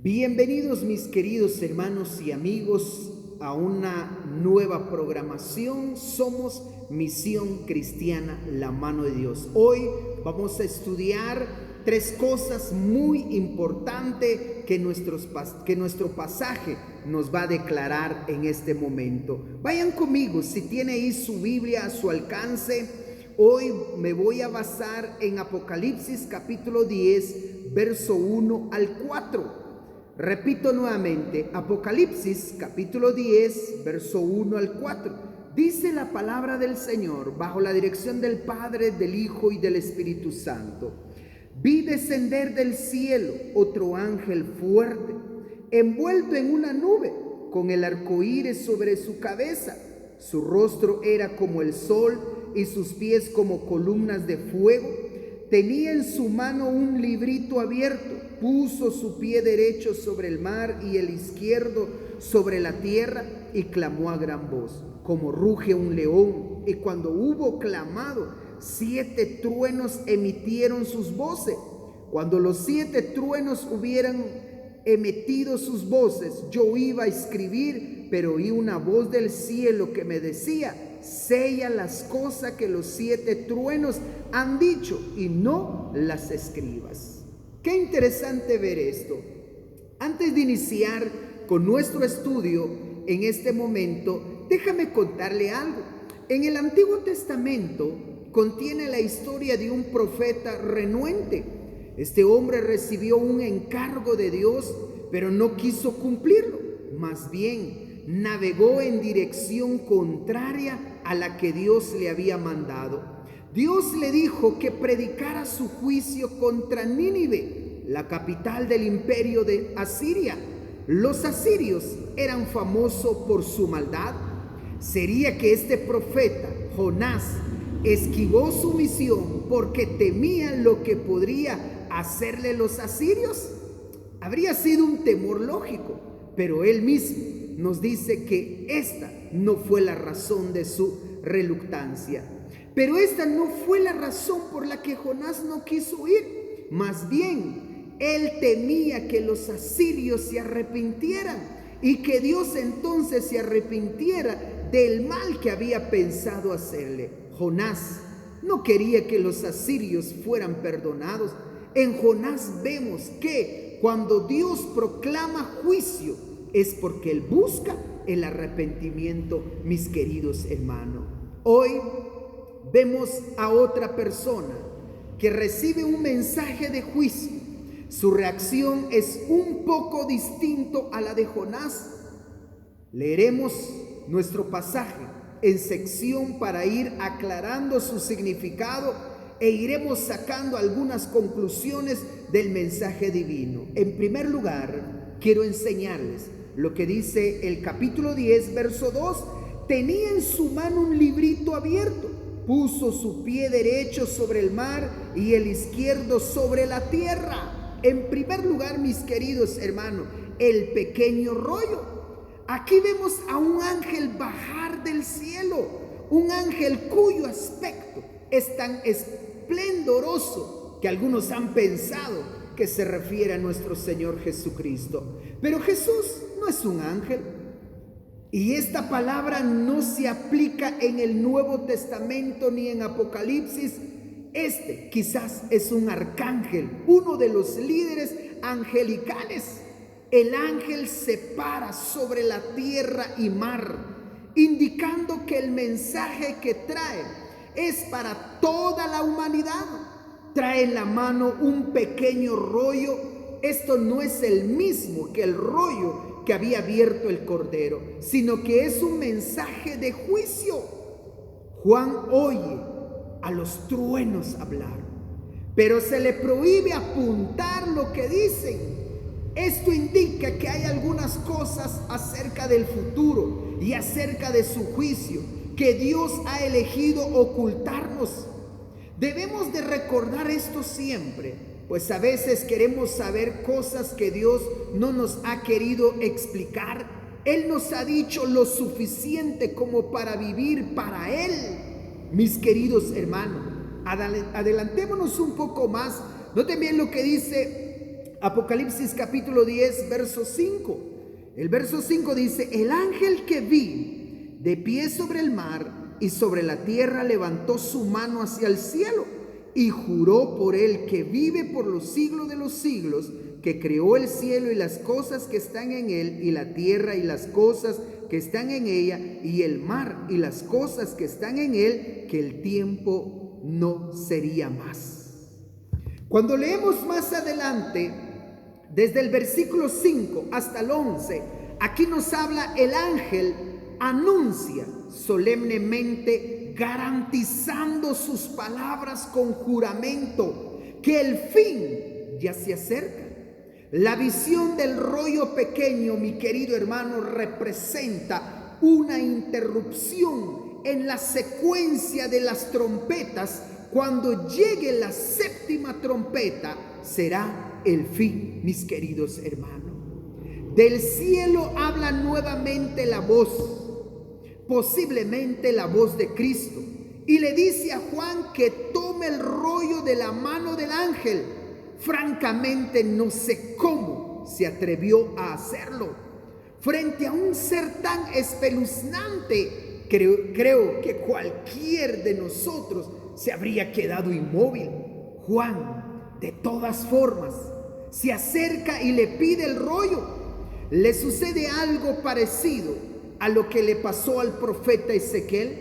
Bienvenidos mis queridos hermanos y amigos a una nueva programación. Somos Misión Cristiana, la mano de Dios. Hoy vamos a estudiar tres cosas muy importantes que nuestro pasaje nos va a declarar en este momento. Vayan conmigo, si tiene ahí su Biblia a su alcance. Hoy me voy a basar en Apocalipsis capítulo 10, verso 1 al 4. Repito nuevamente, Apocalipsis capítulo 10, verso 1 al 4. Dice la palabra del Señor bajo la dirección del Padre, del Hijo y del Espíritu Santo. Vi descender del cielo otro ángel fuerte, envuelto en una nube, con el arco iris sobre su cabeza. Su rostro era como el sol y sus pies como columnas de fuego. Tenía en su mano un librito abierto. Puso su pie derecho sobre el mar y el izquierdo sobre la tierra, y clamó a gran voz, como ruge un león. Y cuando hubo clamado, 7 truenos emitieron sus voces. Cuando los 7 truenos hubieran emitido sus voces, yo iba a escribir, pero oí una voz del cielo que me decía: sella las cosas que los 7 truenos han dicho y no las escribas. Qué interesante ver esto. Antes de iniciar con nuestro estudio en este momento, déjame contarle algo. En el Antiguo Testamento contiene la historia de un profeta renuente. Este hombre recibió un encargo de Dios, pero no quiso cumplirlo. Más bien, navegó en dirección contraria a la que Dios le había mandado. Dios le dijo que predicara su juicio contra Nínive, la capital del imperio de Asiria. Los asirios eran famosos por su maldad. ¿Sería que este profeta, Jonás, esquivó su misión porque temía lo que podría hacerle los asirios? Habría sido un temor lógico, pero él mismo nos dice que esta no fue la razón de su reluctancia. Pero esta no fue la razón por la que Jonás no quiso ir. Más bien, él temía que los asirios se arrepintieran y que Dios entonces se arrepintiera del mal que había pensado hacerle. Jonás no quería que los asirios fueran perdonados. En Jonás vemos que cuando Dios proclama juicio es porque Él busca el arrepentimiento, mis queridos hermanos. Hoy vemos a otra persona que recibe un mensaje de juicio. Su reacción es un poco distinto a la de Jonás. Leeremos nuestro pasaje en sección para ir aclarando su significado e iremos sacando algunas conclusiones del mensaje divino. En primer lugar, quiero enseñarles lo que dice el capítulo 10, verso 2. Tenía en su mano un librito abierto. Puso su pie derecho sobre el mar y el izquierdo sobre la tierra. En primer lugar, mis queridos hermanos, el pequeño rollo. Aquí vemos a un ángel bajar del cielo, un ángel cuyo aspecto es tan esplendoroso que algunos han pensado que se refiere a nuestro Señor Jesucristo. Pero Jesús no es un ángel. Y esta palabra no se aplica en el Nuevo Testamento ni en Apocalipsis. Este quizás es un arcángel, uno de los líderes angelicales. El ángel se para sobre la tierra y mar, indicando que el mensaje que trae es para toda la humanidad. Trae en la mano un pequeño rollo. Esto no es el mismo que el rollo que había abierto el Cordero, sino que es un mensaje de juicio. Juan oye a los truenos hablar, pero se le prohíbe apuntar lo que dicen. Esto indica que hay algunas cosas acerca del futuro y acerca de su juicio que Dios ha elegido ocultarnos. Debemos de recordar esto siempre, pues a veces queremos saber cosas que Dios no nos ha querido explicar. Él nos ha dicho lo suficiente como para vivir para Él. Mis queridos hermanos, adelantémonos un poco más. Noten bien lo que dice Apocalipsis capítulo 10, verso 5. El verso 5 dice: el ángel que vi de pie sobre el mar y sobre la tierra levantó su mano hacia el cielo y juró por el que vive por los siglos de los siglos, que creó el cielo y las cosas que están en él, y la tierra y las cosas que están en ella, y el mar y las cosas que están en él, que el tiempo no sería más. Cuando leemos más adelante, desde el versículo 5 hasta el 11, aquí nos habla el ángel, anuncia solemnemente, garantizando sus palabras con juramento, que el fin ya se acerca. La visión del rollo pequeño, mi querido hermano, representa una interrupción en la secuencia de las trompetas. Cuando llegue la séptima trompeta, será el fin, mis queridos hermanos. Del cielo habla nuevamente la voz, posiblemente la voz de Cristo, y le dice a Juan que tome el rollo de la mano del ángel. Francamente no sé cómo se atrevió a hacerlo. Frente a un ser tan espeluznante, creo que cualquier de nosotros se habría quedado inmóvil. Juan, de todas formas, se acerca y le pide el rollo. Le sucede algo parecido a lo que le pasó al profeta Ezequiel,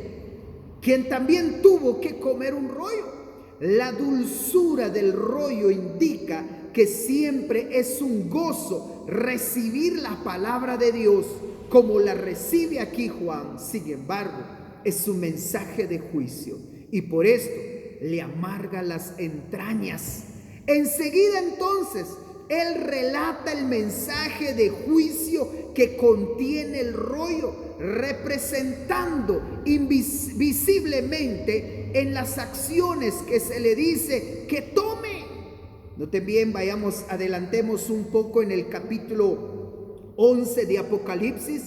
quien también tuvo que comer un rollo. La dulzura del rollo indica que siempre es un gozo recibir la palabra de Dios como la recibe aquí Juan. Sin embargo, es un mensaje de juicio y por esto le amarga las entrañas. Enseguida entonces él relata el mensaje de juicio que contiene el rollo, representando invisiblemente en las acciones que se le dice que tome. Noten bien, adelantemos un poco en el capítulo 11 de Apocalipsis.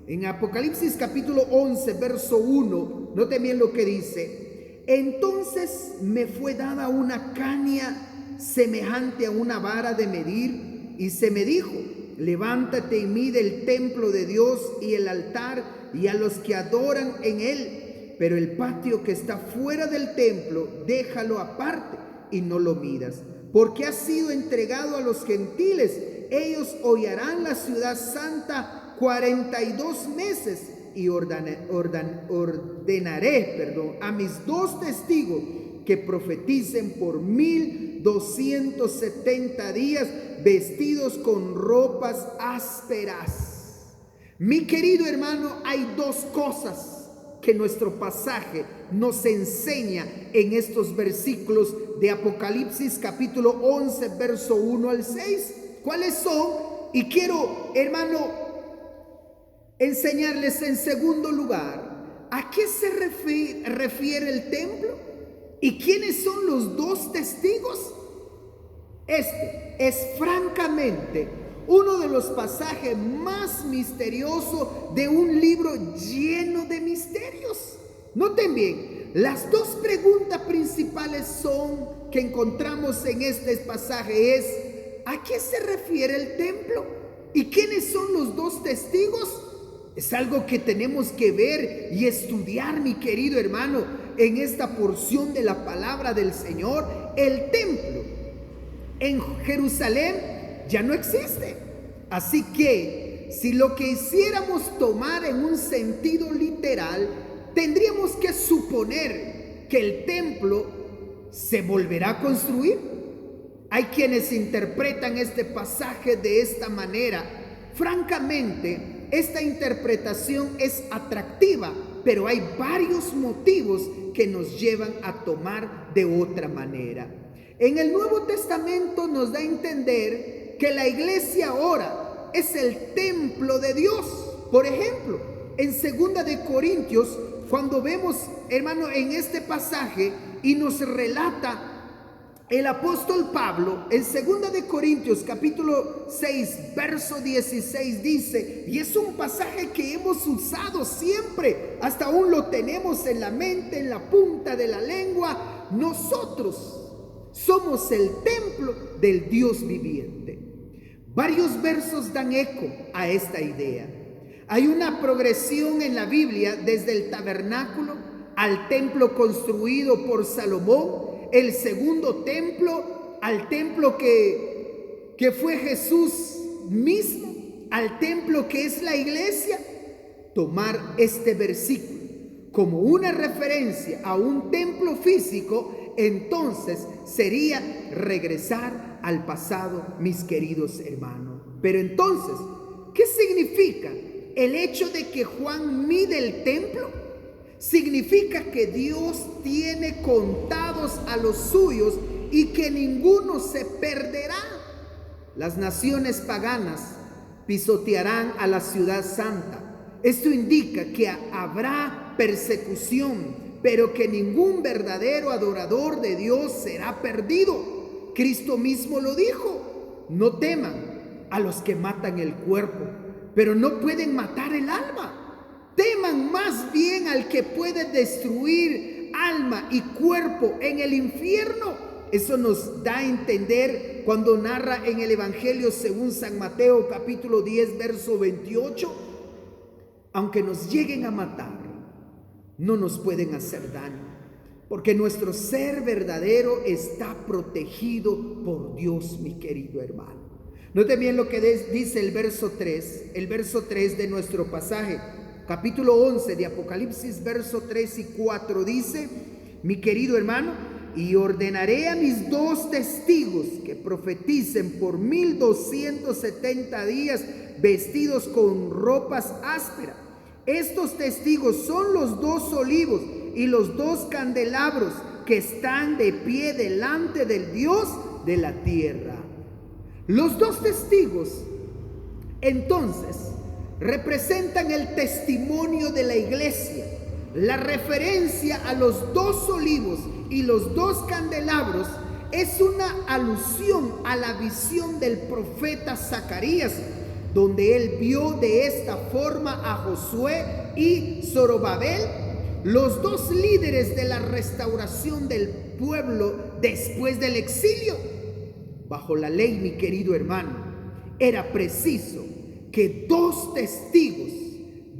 En Apocalipsis capítulo 11, verso 1, noten bien lo que dice: entonces me fue dada una caña semejante a una vara de medir, y se me dijo: levántate y mide el templo de Dios y el altar y a los que adoran en él, pero el patio que está fuera del templo déjalo aparte y no lo midas, porque ha sido entregado a los gentiles. Ellos hollarán la ciudad santa 42 meses y ordenaré a mis 2 testigos que profeticen por 1270 días, vestidos con ropas ásperas. Mi querido hermano, hay 2 cosas que nuestro pasaje nos enseña en estos versículos de Apocalipsis capítulo 11, verso 1 al 6. ¿Cuáles son? Y quiero, hermano, enseñarles en segundo lugar a qué se refiere el templo y quiénes son los 2 testigos. Este es francamente uno de los pasajes más misteriosos de un libro lleno de misterios. Noten bien, las 2 preguntas principales que encontramos en este pasaje es: ¿a qué se refiere el templo? ¿Y quiénes son los 2 testigos? Es algo que tenemos que ver y estudiar, mi querido hermano, en esta porción de la palabra del Señor. El templo en Jerusalén ya no existe. Así que si lo que hiciéramos tomar en un sentido literal, tendríamos que suponer que el templo se volverá a construir. Hay quienes interpretan este pasaje de esta manera. Francamente, esta interpretación es atractiva, pero hay varios motivos que nos llevan a tomar de otra manera. En el Nuevo Testamento nos da a entender que la iglesia ahora es el templo de Dios. Por ejemplo, en 2 de Corintios, cuando vemos, hermano, en este pasaje y nos relata el apóstol Pablo, en 2 de Corintios capítulo 6, verso 16 dice, y es un pasaje que hemos usado siempre, hasta aún lo tenemos en la mente, en la punta de la lengua: nosotros somos el templo del Dios viviente. Varios versos dan eco a esta idea. Hay una progresión en la Biblia desde el tabernáculo al templo construido por Salomón, el segundo templo, al templo que fue Jesús mismo, al templo que es la iglesia. Tomar este versículo como una referencia a un templo físico, entonces sería regresar al pasado, mis queridos hermanos. Pero entonces, ¿qué significa el hecho de que Juan mide el templo? Significa que Dios tiene contados a los suyos y que ninguno se perderá. Las naciones paganas pisotearán a la ciudad santa. Esto indica que habrá persecución, pero que ningún verdadero adorador de Dios será perdido. Cristo mismo lo dijo: no teman a los que matan el cuerpo, pero no pueden matar el alma. Teman más bien al que puede destruir alma y cuerpo en el infierno. Eso nos da a entender cuando narra en el Evangelio según San Mateo capítulo 10 verso 28. Aunque nos lleguen a matar, no nos pueden hacer daño, porque nuestro ser verdadero está protegido por Dios, mi querido hermano. Note bien lo que dice el verso 3 de nuestro pasaje, capítulo 11 de Apocalipsis, verso 3 y 4, dice, mi querido hermano, y ordenaré a mis 2 testigos que profeticen por 1270 días vestidos con ropas ásperas. Estos testigos son los 2 olivos y los 2 candelabros que están de pie delante del Dios de la tierra. Los 2 testigos, entonces, representan el testimonio de la iglesia. La referencia a los 2 olivos y los 2 candelabros es una alusión a la visión del profeta Zacarías, donde él vio de esta forma a Josué y Zorobabel, los 2 líderes de la restauración del pueblo después del exilio. Bajo la ley, mi querido hermano, era preciso que 2 testigos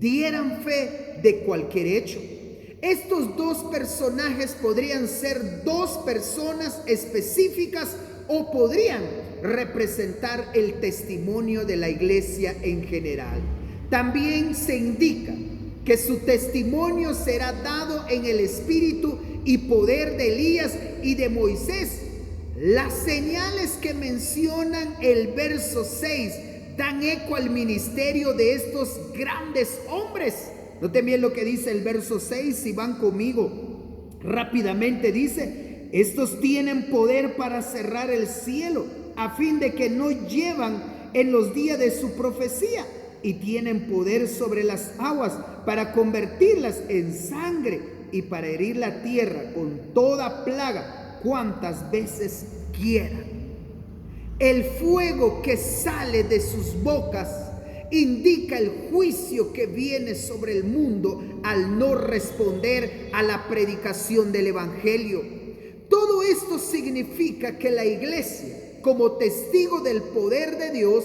dieran fe de cualquier hecho. Estos 2 personajes podrían ser 2 personas específicas o podrían representar el testimonio de la iglesia en general. También se indica que su testimonio será dado en el espíritu y poder de Elías y de Moisés. Las señales que mencionan el verso 6 dan eco al ministerio de estos grandes hombres. Noten bien lo que dice el verso 6, si van conmigo rápidamente, dice: estos tienen poder para cerrar el cielo, a fin de que no llevan en los días de su profecía, y tienen poder sobre las aguas para convertirlas en sangre y para herir la tierra con toda plaga cuantas veces quieran. El fuego que sale de sus bocas indica el juicio que viene sobre el mundo al no responder a la predicación del evangelio. Todo esto significa que la iglesia, como testigo del poder de Dios,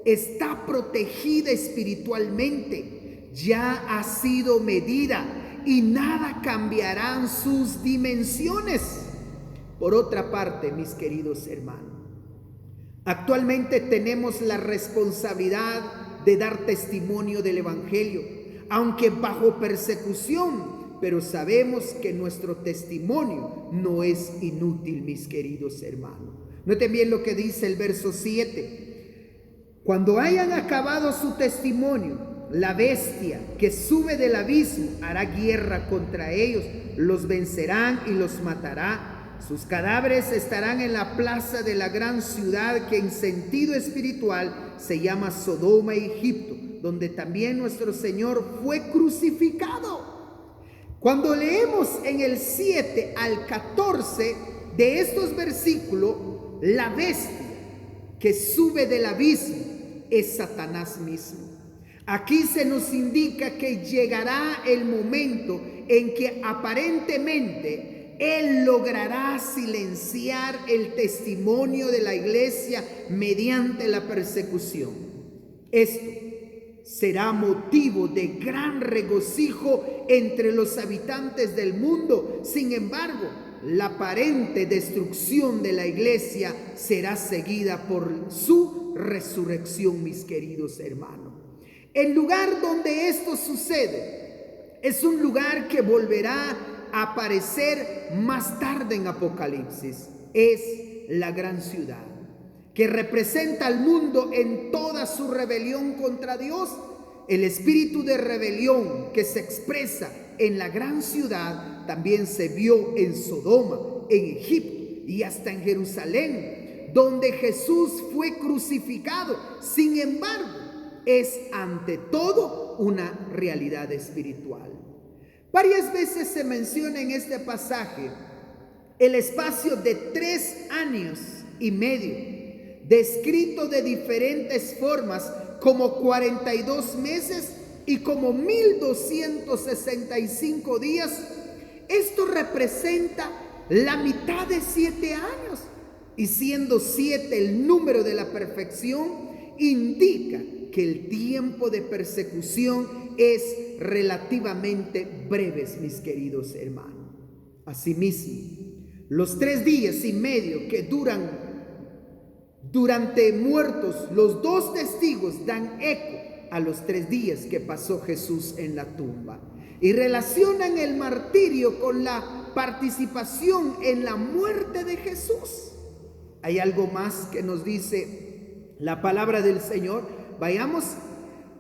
está protegida espiritualmente, ya ha sido medida y nada cambiarán sus dimensiones. Por otra parte, mis queridos hermanos, actualmente tenemos la responsabilidad de dar testimonio del evangelio, aunque bajo persecución, pero sabemos que nuestro testimonio no es inútil, mis queridos hermanos. Noten bien lo que dice el verso 7. Cuando hayan acabado su testimonio, la bestia que sube del abismo hará guerra contra ellos, los vencerán y los matará. Sus cadáveres estarán en la plaza de la gran ciudad que en sentido espiritual se llama Sodoma y Egipto, donde también nuestro Señor fue crucificado. Cuando leemos en el 7 al 14 de estos versículos, la bestia que sube del abismo es Satanás mismo. Aquí se nos indica que llegará el momento en que aparentemente Él logrará silenciar el testimonio de la iglesia mediante la persecución. Esto será motivo de gran regocijo entre los habitantes del mundo. Sin embargo, la aparente destrucción de la iglesia será seguida por su resurrección, mis queridos hermanos. El lugar donde esto sucede es un lugar que volverá a aparecer más tarde en Apocalipsis. Es la gran ciudad, que representa al mundo en toda su rebelión contra Dios. El espíritu de rebelión que se expresa en la gran ciudad también se vio en Sodoma, en Egipto y hasta en Jerusalén, donde Jesús fue crucificado. Sin embargo, es ante todo una realidad espiritual. Varias veces se menciona en este pasaje el espacio de 3 años y medio, descrito de diferentes formas como 42 meses y como 1265 días. Esto representa la mitad de 7 años, y siendo 7 el número de la perfección, indica que el tiempo de persecución es relativamente breves, mis queridos hermanos. Asimismo, los 3 días y medio que duran durante muertos, los 2 testigos dan eco a los 3 días que pasó Jesús en la tumba, y relacionan el martirio con la participación en la muerte de Jesús. Hay algo más que nos dice la palabra del Señor.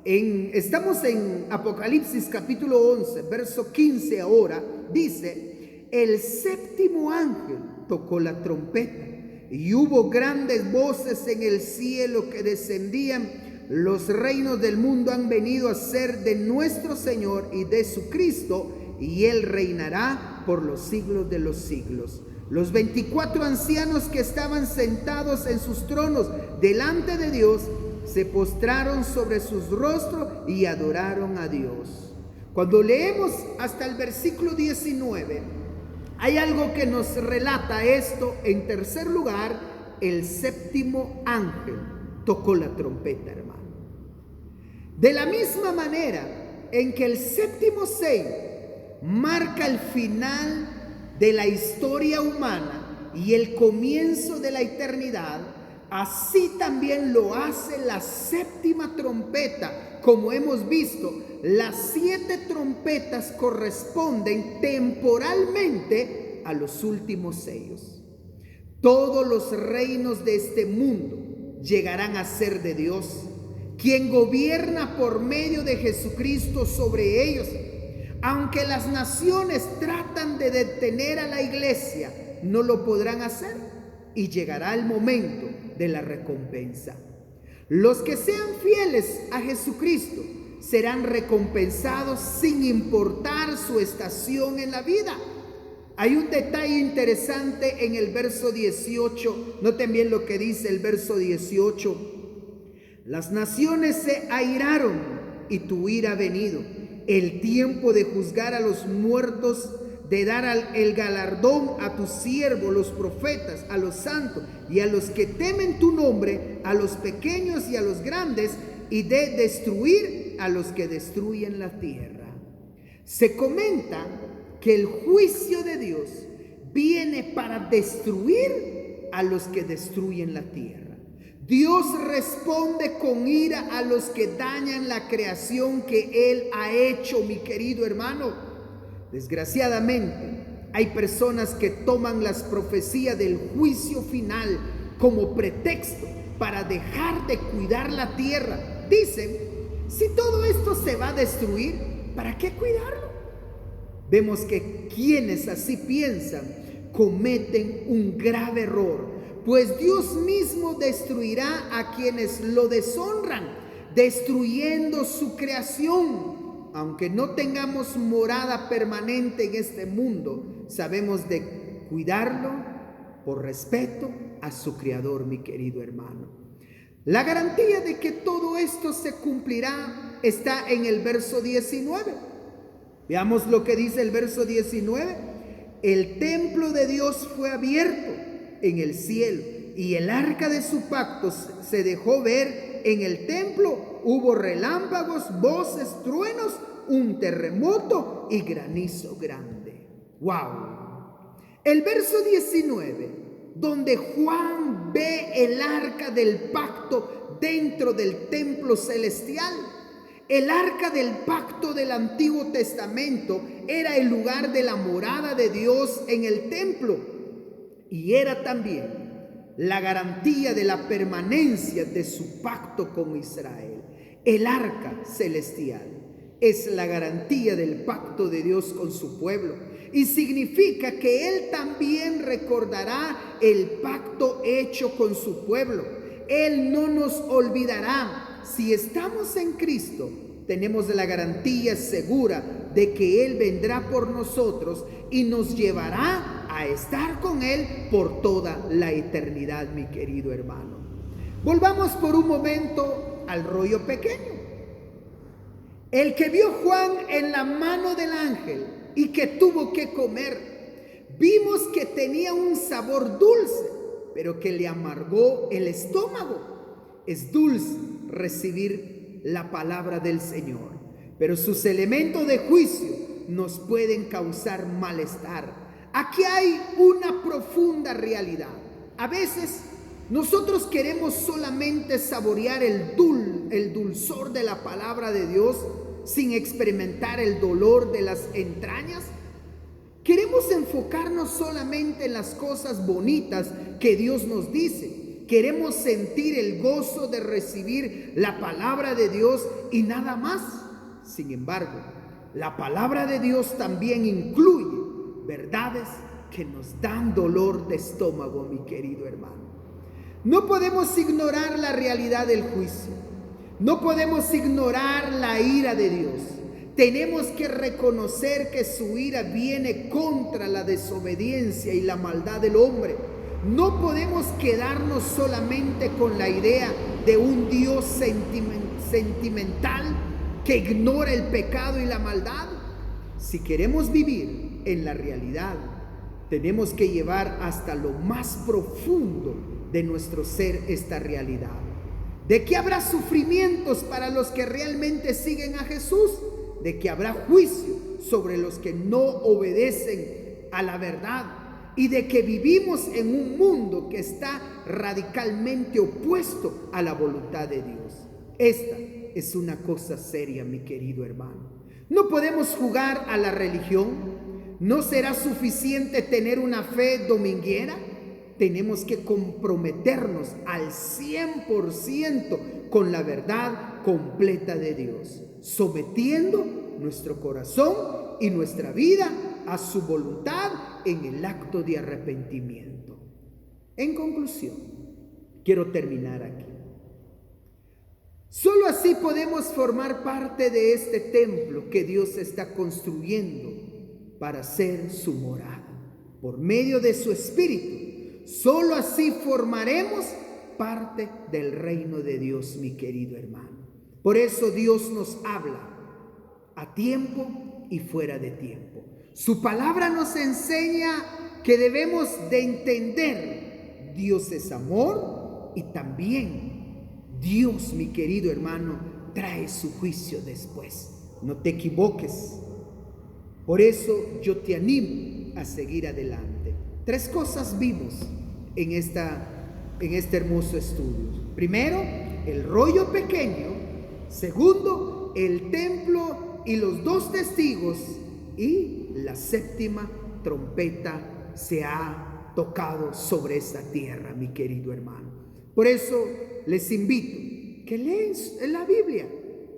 Estamos en Apocalipsis capítulo 11, verso 15 ahora. Dice: el séptimo ángel tocó la trompeta, y hubo grandes voces en el cielo que descendían: los reinos del mundo han venido a ser de nuestro Señor y de su Cristo, y Él reinará por los siglos de los siglos. Los 24 ancianos que estaban sentados en sus tronos delante de Dios se postraron sobre sus rostros y adoraron a Dios. Cuando leemos hasta el versículo 19, hay algo que nos relata esto. En tercer lugar, el séptimo ángel tocó la trompeta, hermano. De la misma manera en que el séptimo sello marca el final de la historia humana y el comienzo de la eternidad, así también lo hace la séptima trompeta. Como hemos visto, las 7 trompetas corresponden temporalmente a los últimos sellos. Todos los reinos de este mundo llegarán a ser de Dios, quien gobierna por medio de Jesucristo sobre ellos. Aunque las naciones tratan de detener a la iglesia, no lo podrán hacer, y llegará el momento de la recompensa. Los que sean fieles a Jesucristo serán recompensados sin importar su estación en la vida. Hay un detalle interesante en el verso 18. Noten bien lo que dice el verso 18. Las naciones se airaron y tu ira ha venido. El tiempo de juzgar a los muertos, de dar el galardón a tus siervos, los profetas, a los santos y a los que temen tu nombre, a los pequeños y a los grandes, y de destruir a los que destruyen la tierra. Se comenta que el juicio de Dios viene para destruir a los que destruyen la tierra. Dios responde con ira a los que dañan la creación que Él ha hecho, mi querido hermano. Desgraciadamente, hay personas que toman las profecías del juicio final como pretexto para dejar de cuidar la tierra. Dicen: si todo esto se va a destruir, ¿para qué cuidarlo? Vemos que quienes así piensan cometen un grave error, pues Dios mismo destruirá a quienes lo deshonran, destruyendo su creación. Aunque no tengamos morada permanente en este mundo, sabemos de cuidarlo por respeto a su Creador, mi querido hermano. La garantía de que todo esto se cumplirá está en el verso 19. Veamos lo que dice el verso 19. el templo de Dios fue abierto en el cielo y el arca de su pacto se dejó ver en el templo. Hubo relámpagos, voces, truenos, un terremoto y granizo grande. ¡Wow! El verso 19, donde Juan ve el arca del pacto dentro del templo celestial. El arca del pacto del Antiguo Testamento era el lugar de la morada de Dios en el templo y era también la garantía de la permanencia de su pacto con Israel. El arca celestial es la garantía del pacto de Dios con su pueblo y significa que Él también recordará el pacto hecho con su pueblo. Él no nos olvidará. Si estamos en Cristo, tenemos la garantía segura de que Él vendrá por nosotros y nos llevará a estar con Él por toda la eternidad, mi querido hermano. Volvamos por un momento al rollo pequeño. El que vio Juan en la mano del ángel y que tuvo que comer, vimos que tenía un sabor dulce, pero que le amargó el estómago. Es dulce recibir la palabra del Señor, pero sus elementos de juicio nos pueden causar malestar. Aquí hay una profunda realidad. A veces nosotros queremos solamente saborear el dulzor de la palabra de Dios sin experimentar el dolor de las entrañas. Queremos enfocarnos solamente en las cosas bonitas que Dios nos dice. Queremos sentir el gozo de recibir la palabra de Dios y nada más. Sin embargo, la palabra de Dios también incluye verdades que nos dan dolor de estómago, mi querido hermano. No podemos ignorar la realidad del juicio. No podemos ignorar la ira de Dios. Tenemos que reconocer que su ira viene contra la desobediencia y la maldad del hombre. No podemos quedarnos solamente con la idea de un Dios sentimental que ignora el pecado y la maldad. Si queremos vivir en la realidad, tenemos que llevar hasta lo más profundo de nuestro ser esta realidad. De que habrá sufrimientos para los que realmente siguen a Jesús, de que habrá juicio sobre los que no obedecen a la verdad y de que vivimos en un mundo que está radicalmente opuesto a la voluntad de Dios. Esta es una cosa seria, mi querido hermano. No podemos jugar a la religión. No será suficiente tener una fe dominguera. Tenemos que comprometernos al 100% con la verdad completa de Dios, sometiendo nuestro corazón y nuestra vida a su voluntad en el acto de arrepentimiento. En conclusión, quiero terminar aquí. Solo así podemos formar parte de este templo que Dios está construyendo para ser su morada. Por medio de su Espíritu, solo así formaremos parte del reino de Dios, mi querido hermano. Por eso Dios nos habla a tiempo y fuera de tiempo. Su palabra nos enseña que debemos de entender: Dios es amor y también Dios, mi querido hermano, trae su juicio después. No te equivoques. Por eso yo te animo a seguir adelante. 3 cosas vimos en este hermoso estudio. Primero, el rollo pequeño. Segundo, el templo y los 2 testigos. Y la 7ª trompeta se ha tocado sobre esta tierra, mi querido hermano. Por eso les invito que lean en la Biblia,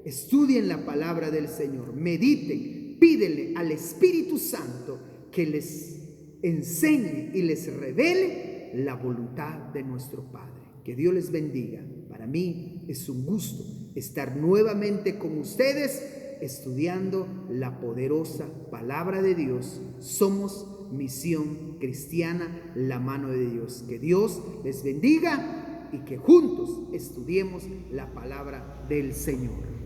estudien la palabra del Señor, mediten, pídele al Espíritu Santo que les enseñe y les revele la voluntad de nuestro Padre. Que Dios les bendiga. Para mí es un gusto estar nuevamente con ustedes estudiando la poderosa palabra de Dios. Somos Misión Cristiana, la mano de Dios. Que Dios les bendiga y que juntos estudiemos la palabra del Señor.